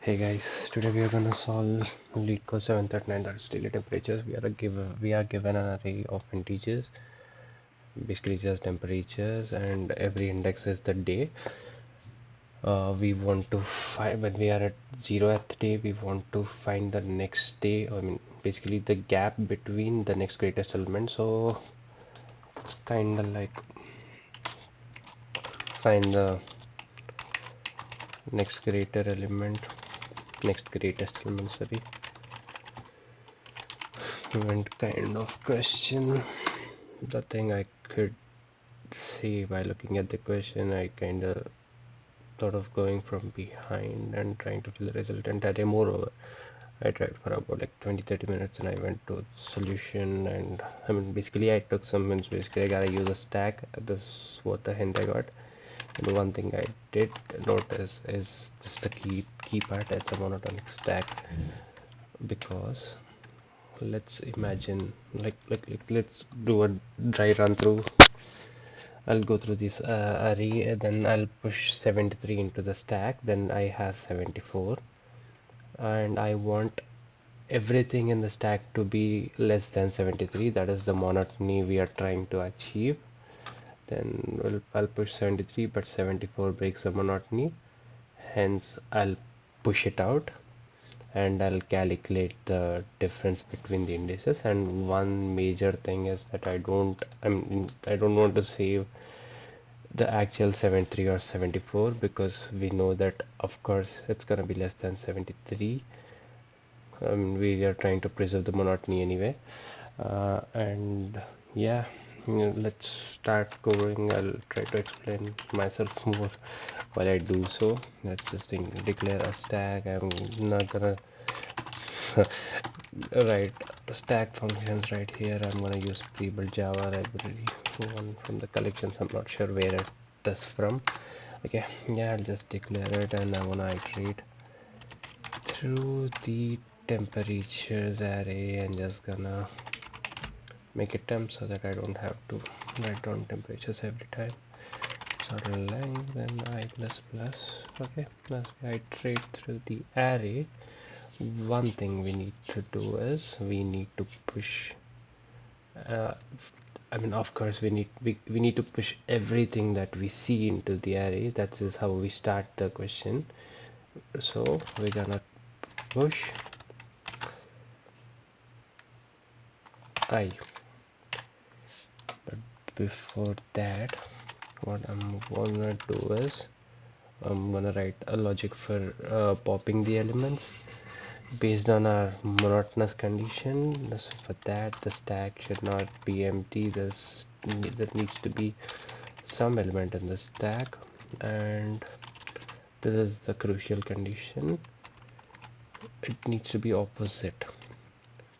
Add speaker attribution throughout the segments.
Speaker 1: Hey guys, today we are gonna solve leetcode 739, that's daily temperatures. We are given an array of integers, basically just temperatures, and every index is the day. We want to find when we are at 0th day, we want to find the next day. I mean, basically the gap between the next greatest element. So it's kind of like find the next greater element, next greatest element. Sorry, event kind of question. The thing I could see by looking at the question, I kind of thought of going from behind and trying to fill the resultant array. Moreover, I tried for about like 20-30 minutes and I went to solution, and I mean basically I took some hints. Basically I gotta use a stack. This is what the hint I got. And one thing I did notice is this is the key part. It's a monotonic stack, because let's imagine like let's do a dry run through. I'll go through this array, and then I'll push 73 into the stack, then I have 74, and I want everything in the stack to be less than 73. That is the monotony we are trying to achieve. Then I'll push 73, but 74 breaks the monotony, hence I'll push it out and I'll calculate the difference between the indices. And one major thing is that I don't want to save the actual 73 or 74, because we know that of course it's gonna be less than 73. We are trying to preserve the monotony anyway, and yeah, let's start going. I'll try to explain myself more while I do so. Let's just declare a stack. I'm not gonna write stack functions right here. I'm gonna use pre-built Java library, one from the collections. I'm not sure where it is from. Okay, yeah, I'll just declare it, and I wanna iterate through the temperatures array, and just gonna make it temp so that I don't have to write down temperatures every time. Sort of length, then I plus plus. Okay, plus we iterate through the array. One thing we need to do is we need to push uh, of course we need to push everything that we see into the array. That is how we start the question. So we're gonna push I, but before that, what I'm gonna do is I'm gonna write a logic for popping the elements based on our monotonous condition. So for that, the stack should not be empty. There needs to be some element in the stack, and this is the crucial condition. It needs to be opposite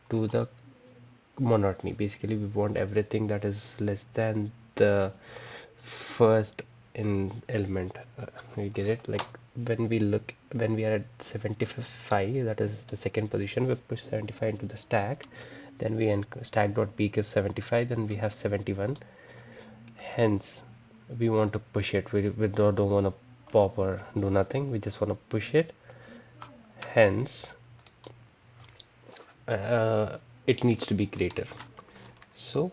Speaker 1: to the monotony. Basically, we want everything that is less than the first in element. We get it? Like when we are at 75, that is the second position, we push 75 into the stack, then we stack dot peak is 75, then we have 71. Hence we want to push it. We don't want to pop or do nothing, we just want to push it. Hence it needs to be greater, so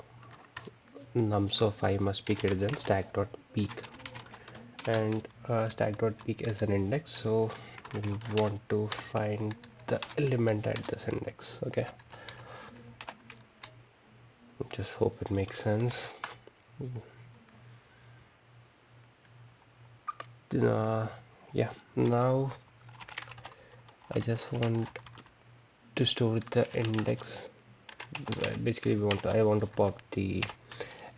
Speaker 1: nums of I must be greater than stack dot peak, and stack dot peak is an index, so we want to find the element at this index. Okay, just hope it makes sense. Yeah, now I just want to store the index. Basically I want to pop the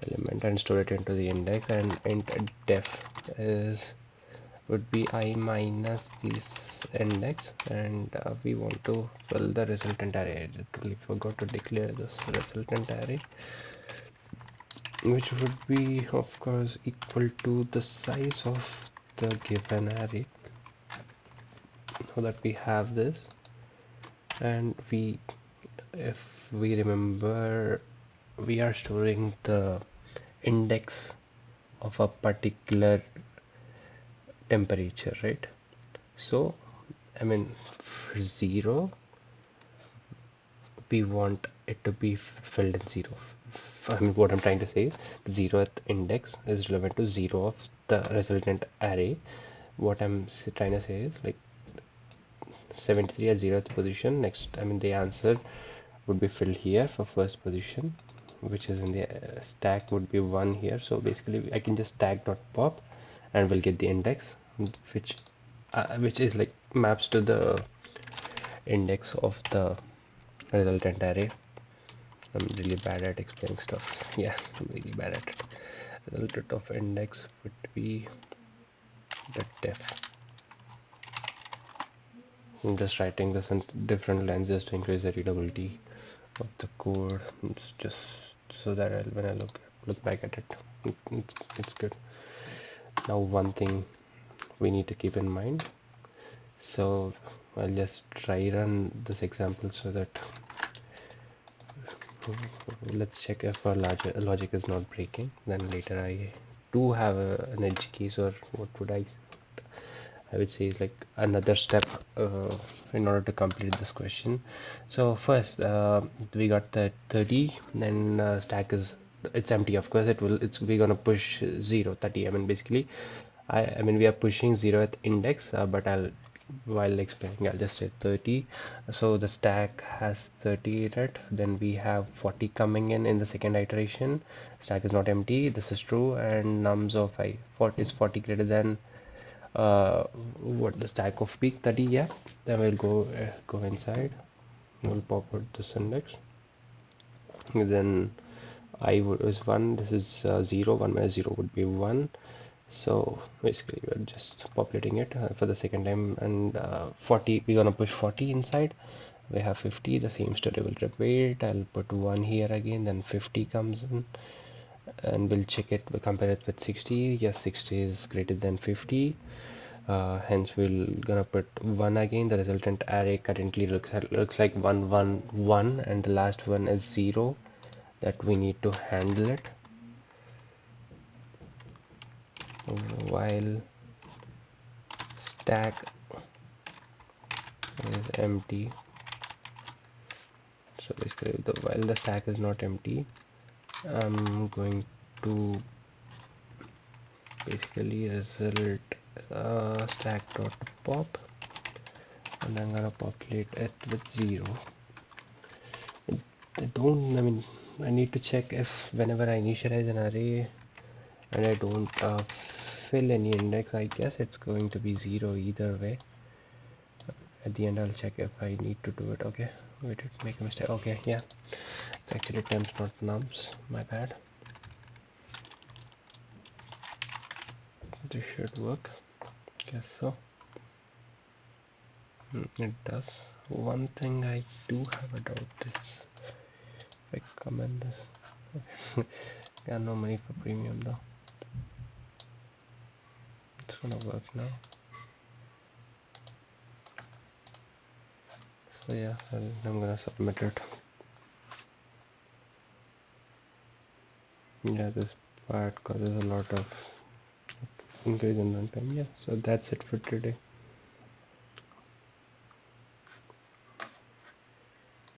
Speaker 1: element and store it into the index, and int def is would be I minus this index, and we want to fill the resultant array. I totally forgot to declare this resultant array, which would be of course equal to the size of the given array, so that we have this. And if we remember, we are storing the index of a particular temperature, right? So I mean for 0 we want it to be filled in 0. I mean what I'm trying to say is the 0th index is relevant to 0 of the resultant array. What I'm trying to say is like 73 at 0th position. Next, I mean the answer would be filled here for first position, which is in the stack would be 1 here. So basically I can just stack dot pop and we'll get the index, which is like maps to the index of the resultant array. I'm really bad at explaining stuff. Yeah, I'm really bad at it. Resultant of index would be the def. I'm just writing this in different lines just to increase the readability of the code. It's just so that when I look back at it, it's good. Now one thing we need to keep in mind. So I'll just try run this example so that let's check if our logic is not breaking. Then later I do have an edge case, or what would I would say is like another step in order to complete this question. So first we got the 30, then stack is it's empty. Of course it will, it's we're gonna push 0 30. I mean basically I mean we are pushing 0th index, but while explaining I'll just say 30. So the stack has 30 in it, then we have 40 coming in the second iteration. Stack is not empty, this is true, and nums of 40 is 40 greater than what the stack of peak 30. Yeah, then we'll go inside, we'll pop out this index, then I would is 1, this is 0, 1 minus 0 would be 1. So basically we're just populating it for the second time, and 40 we're gonna push 40 inside. We have 50, the same story will repeat. I'll put 1 here again, then 50 comes in, and we'll check it, we'll compare it with 60. Yes, 60 is greater than 50. Hence we'll gonna put 1 again. The resultant array currently looks like 1 1 1, and the last one is 0 that we need to handle it while stack is empty. So basically while the stack is not empty, I'm going to basically result stack dot pop, and I'm gonna populate it with 0. I mean I need to check if whenever I initialize an array and I don't fill any index, I guess it's going to be 0 either way. At the end I'll check if I need to do it. Okay, we did make a mistake. Okay, yeah, it's actually temps not nums, my bad. This should work, guess so. It does. One thing I do have a doubt is if I comment this. Got no money for premium though. It's gonna work now. So yeah, I'm gonna submit it. Yeah, this part causes a lot of increase in runtime. Yeah, so that's it for today.